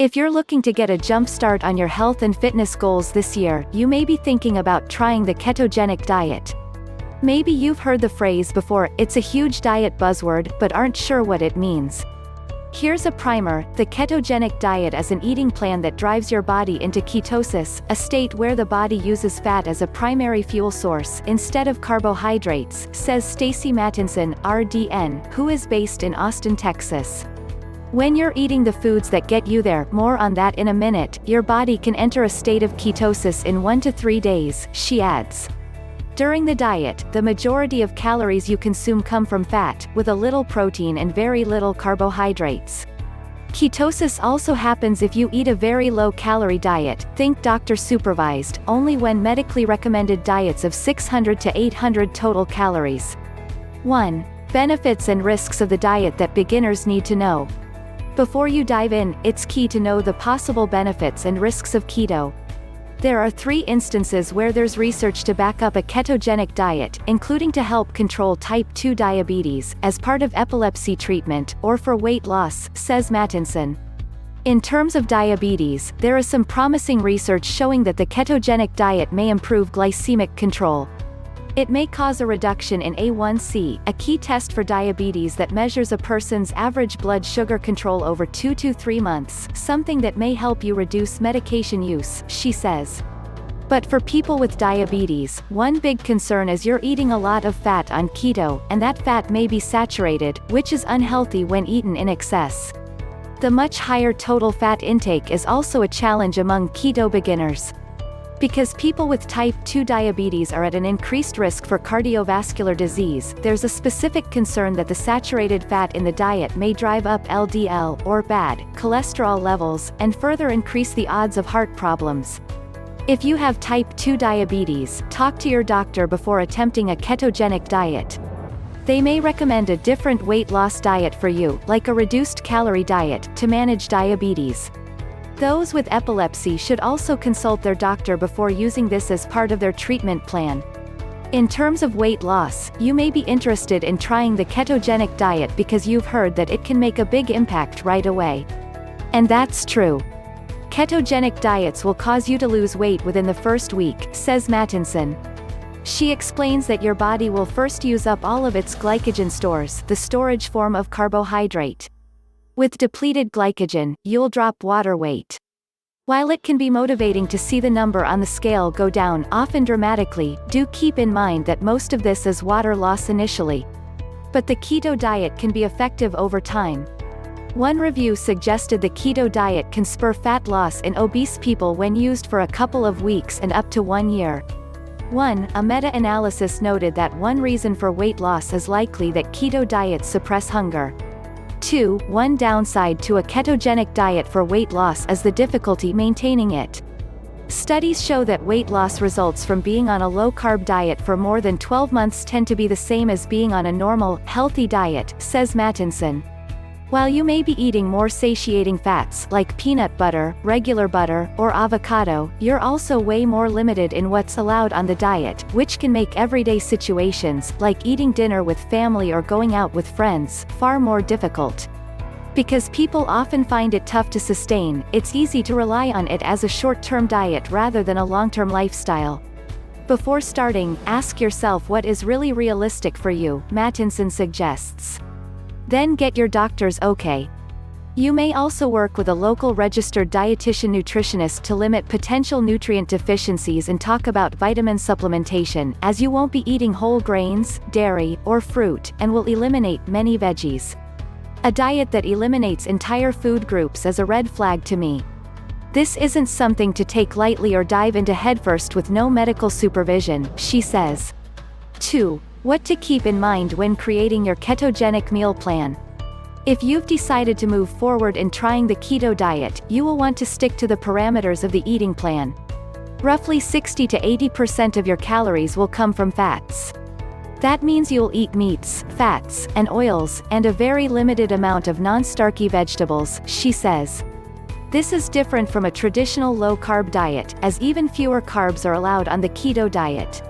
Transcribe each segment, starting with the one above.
If you're looking to get a jump start on your health and fitness goals this year, you may be thinking about trying the ketogenic diet. Maybe you've heard the phrase before, it's a huge diet buzzword, but aren't sure what it means. Here's a primer. The ketogenic diet is an eating plan that drives your body into ketosis, a state where the body uses fat as a primary fuel source instead of carbohydrates, says Stacey Mattinson, RDN, who is based in Austin, Texas. When you're eating the foods that get you there, more on that in a minute, your body can enter a state of ketosis in 1 to 3 days, she adds. During the diet, the majority of calories you consume come from fat, with a little protein and very little carbohydrates. Ketosis also happens if you eat a very low-calorie diet, think doctor-supervised, only when medically recommended diets of 600 to 800 total calories. 1. Benefits and risks of the diet that beginners need to know. Before you dive in, it's key to know the possible benefits and risks of keto. There are 3 instances where there's research to back up a ketogenic diet, including to help control type 2 diabetes, as part of epilepsy treatment, or for weight loss, says Mattinson. In terms of diabetes, there is some promising research showing that the ketogenic diet may improve glycemic control. It may cause a reduction in A1C, a key test for diabetes that measures a person's average blood sugar control over 2 to 3 months, something that may help you reduce medication use, she says. But for people with diabetes, one big concern is you're eating a lot of fat on keto, and that fat may be saturated, which is unhealthy when eaten in excess. The much higher total fat intake is also a challenge among keto beginners. Because people with type 2 diabetes are at an increased risk for cardiovascular disease, there's a specific concern that the saturated fat in the diet may drive up LDL, or bad cholesterol levels, and further increase the odds of heart problems. If you have type 2 diabetes, talk to your doctor before attempting a ketogenic diet. They may recommend a different weight loss diet for you, like a reduced calorie diet, to manage diabetes. Those with epilepsy should also consult their doctor before using this as part of their treatment plan. In terms of weight loss, you may be interested in trying the ketogenic diet because you've heard that it can make a big impact right away. And that's true. Ketogenic diets will cause you to lose weight within the first week, says Mattinson. She explains that your body will first use up all of its glycogen stores, the storage form of carbohydrate. With depleted glycogen, you'll drop water weight. While it can be motivating to see the number on the scale go down, often dramatically, do keep in mind that most of this is water loss initially. But the keto diet can be effective over time. One review suggested the keto diet can spur fat loss in obese people when used for a couple of weeks and up to 1 year. A meta-analysis noted that one reason for weight loss is likely that keto diets suppress hunger. 2. One downside to a ketogenic diet for weight loss is the difficulty maintaining it. Studies show that weight loss results from being on a low-carb diet for more than 12 months tend to be the same as being on a normal, healthy diet, says Mattinson. While you may be eating more satiating fats, like peanut butter, regular butter, or avocado, you're also way more limited in what's allowed on the diet, which can make everyday situations, like eating dinner with family or going out with friends, far more difficult. Because people often find it tough to sustain, it's easy to rely on it as a short-term diet rather than a long-term lifestyle. Before starting, ask yourself what is really realistic for you, Mattinson suggests. Then get your doctor's okay. You may also work with a local registered dietitian nutritionist to limit potential nutrient deficiencies and talk about vitamin supplementation, as you won't be eating whole grains, dairy, or fruit, and will eliminate many veggies. A diet that eliminates entire food groups is a red flag to me. This isn't something to take lightly or dive into headfirst with no medical supervision, she says. 2. What to keep in mind when creating your ketogenic meal plan. If you've decided to move forward in trying the keto diet, you will want to stick to the parameters of the eating plan. Roughly 60 to 80% of your calories will come from fats. That means you'll eat meats, fats, and oils, and a very limited amount of non-starchy vegetables, she says. This is different from a traditional low-carb diet, as even fewer carbs are allowed on the keto diet.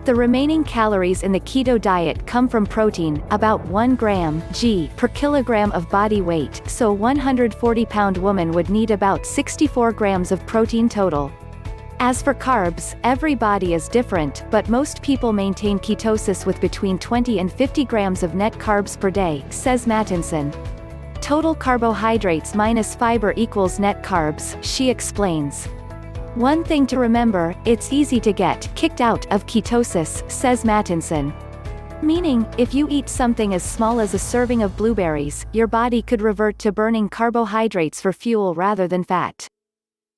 The remaining calories in the keto diet come from protein, about 1 gram g per kilogram of body weight, so a 140-pound woman would need about 64 grams of protein total. As for carbs, every body is different, but most people maintain ketosis with between 20 and 50 grams of net carbs per day, says Mattinson. Total carbohydrates minus fiber equals net carbs, she explains. One thing to remember, it's easy to get kicked out of ketosis, says Mattinson. Meaning, if you eat something as small as a serving of blueberries, your body could revert to burning carbohydrates for fuel rather than fat.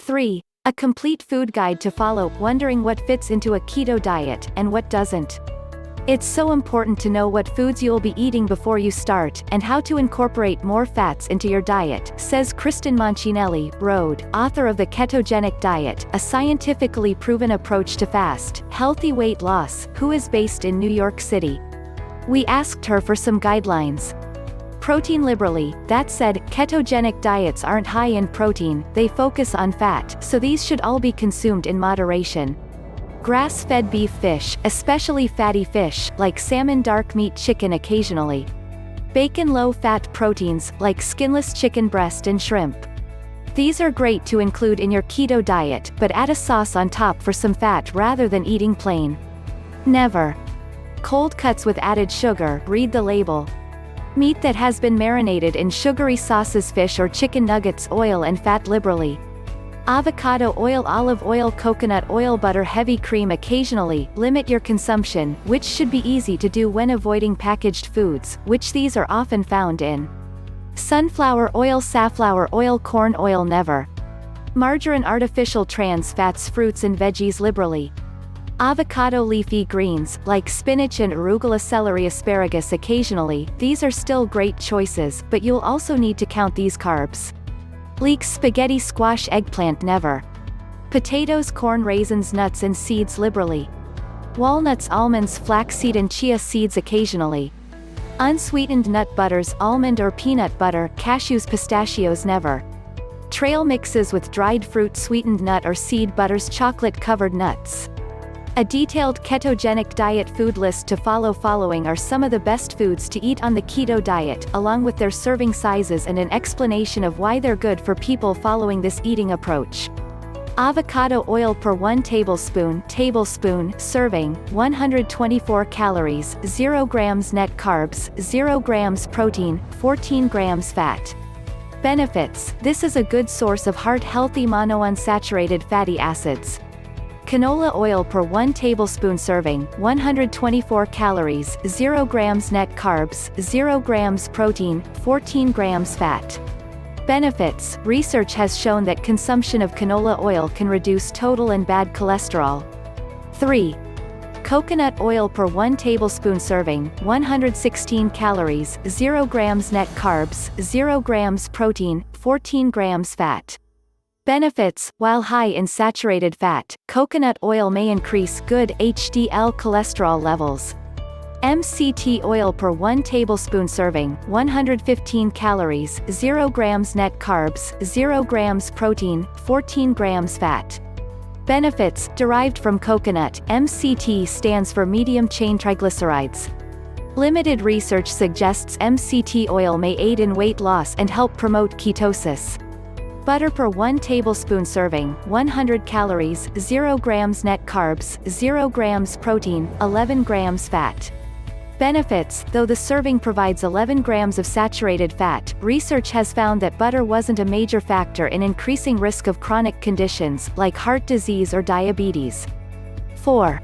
3. A complete food guide to follow, wondering what fits into a keto diet, and what doesn't. It's so important to know what foods you'll be eating before you start, and how to incorporate more fats into your diet, says Kristen Moncinelli, Rhode, author of The Ketogenic Diet, a scientifically proven approach to fast, healthy weight loss, who is based in New York City. We asked her for some guidelines. Protein liberally. That said, ketogenic diets aren't high in protein, they focus on fat, so these should all be consumed in moderation. Grass-fed beef, fish, especially fatty fish, like salmon, dark meat, chicken occasionally. Bacon, low-fat proteins, like skinless chicken breast and shrimp. These are great to include in your keto diet, but add a sauce on top for some fat rather than eating plain. Never. Cold cuts with added sugar, read the label. Meat that has been marinated in sugary sauces, fish or chicken nuggets, oil and fat liberally. Avocado oil, olive oil, coconut oil, butter, heavy cream occasionally. Limit your consumption, which should be easy to do when avoiding packaged foods, which these are often found in. Sunflower oil, safflower oil, corn oil. Never. Margarine, artificial trans fats, fruits and veggies liberally. Avocado, leafy greens, like spinach and arugula, celery, asparagus occasionally. These are still great choices, but you'll also need to count these carbs. Leeks, spaghetti, squash, eggplant. Never. Potatoes, corn, raisins, nuts and seeds liberally. Walnuts, almonds, flaxseed and chia seeds occasionally. Unsweetened nut butters, almond or peanut butter, cashews, pistachios. Never. Trail mixes with dried fruit, sweetened nut or seed butters, chocolate-covered nuts. A detailed ketogenic diet food list to follow. Following are some of the best foods to eat on the keto diet, along with their serving sizes and an explanation of why they're good for people following this eating approach. Avocado oil per 1 tablespoon serving, 124 calories, 0 grams net carbs, 0 grams protein, 14 grams fat. Benefits: this is a good source of heart-healthy monounsaturated fatty acids. Canola oil per 1 tablespoon serving, 124 calories, 0 grams net carbs, 0 grams protein, 14 grams fat. Benefits: research has shown that consumption of canola oil can reduce total and bad cholesterol. 3. Coconut oil per 1 tablespoon serving, 116 calories, 0 grams net carbs, 0 grams protein, 14 grams fat. Benefits: while high in saturated fat, coconut oil may increase good HDL cholesterol levels. MCT oil per 1 tablespoon serving, 115 calories, 0 grams net carbs, 0 grams protein, 14 grams fat. Benefits: derived from coconut, MCT stands for medium chain triglycerides. Limited research suggests MCT oil may aid in weight loss and help promote ketosis. Butter per 1 tablespoon serving, 100 calories, 0 grams net carbs, 0 grams protein, 11 grams fat. Benefits: though the serving provides 11 grams of saturated fat, research has found that butter wasn't a major factor in increasing risk of chronic conditions, like heart disease or diabetes. 4.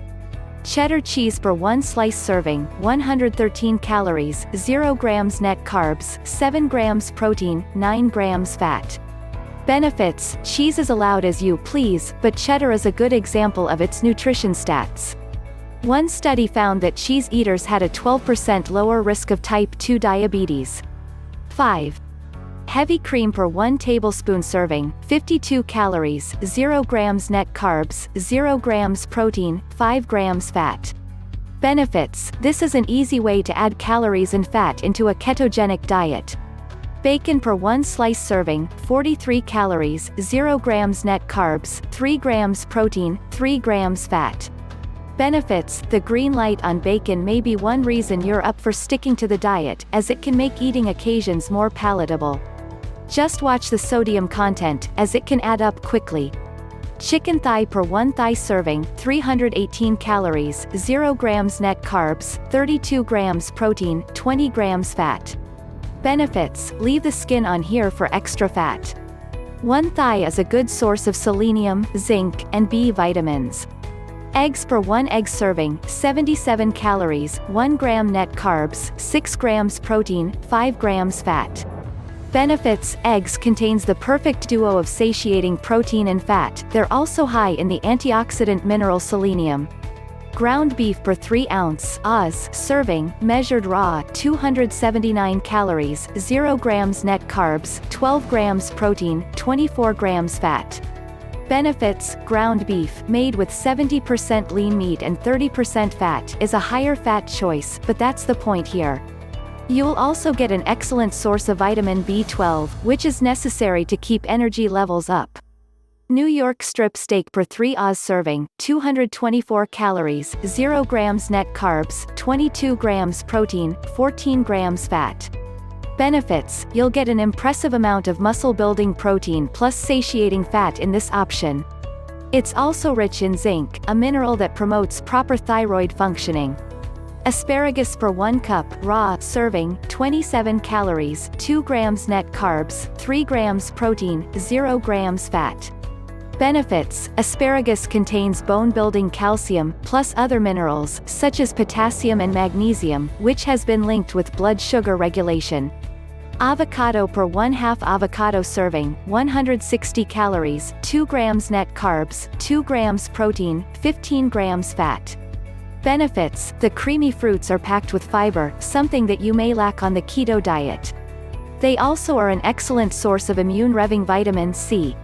Cheddar cheese per 1 slice serving, 113 calories, 0 grams net carbs, 7 grams protein, 9 grams fat. Benefits: cheese is allowed as you please, but cheddar is a good example of its nutrition stats. One study found that cheese eaters had a 12% lower risk of type 2 diabetes. 5. Heavy cream per 1 tablespoon serving, 52 calories, 0 grams net carbs, 0 grams protein, 5 grams fat. Benefits: this is an easy way to add calories and fat into a ketogenic diet. Bacon per 1 slice serving, 43 calories, 0 grams net carbs, 3 grams protein, 3 grams fat. Benefits: the green light on bacon may be one reason you're up for sticking to the diet, as it can make eating occasions more palatable. Just watch the sodium content, as it can add up quickly. Chicken thigh per 1 thigh serving, 318 calories, 0 grams net carbs, 32 grams protein, 20 grams fat. Benefits: leave the skin on here for extra fat. 1 thigh is a good source of selenium, zinc, and B vitamins. Eggs per 1 egg serving, 77 calories, 1 gram net carbs, 6 grams protein, 5 grams fat. Benefits: eggs contains the perfect duo of satiating protein and fat. They're also high in the antioxidant mineral selenium. Ground beef per 3 ounce Oz serving, measured raw, 279 calories, 0 grams net carbs, 12 grams protein, 24 grams fat. Benefits: ground beef, made with 70% lean meat and 30% fat, is a higher fat choice, but that's the point here. You'll also get an excellent source of vitamin B12, which is necessary to keep energy levels up. New York strip steak per 3 Oz serving, 224 calories, 0 grams net carbs, 22 grams protein, 14 grams fat. Benefits: you'll get an impressive amount of muscle-building protein plus satiating fat in this option. It's also rich in zinc, a mineral that promotes proper thyroid functioning. Asparagus per 1 cup raw serving, 27 calories, 2 grams net carbs, 3 grams protein, 0 grams fat. Benefits: asparagus contains bone-building calcium, plus other minerals, such as potassium and magnesium, which has been linked with blood sugar regulation. Avocado per 1/2 avocado serving, 160 calories, 2 grams net carbs, 2 grams protein, 15 grams fat. Benefits: the creamy fruits are packed with fiber, something that you may lack on the keto diet. They also are an excellent source of immune-revving vitamin C,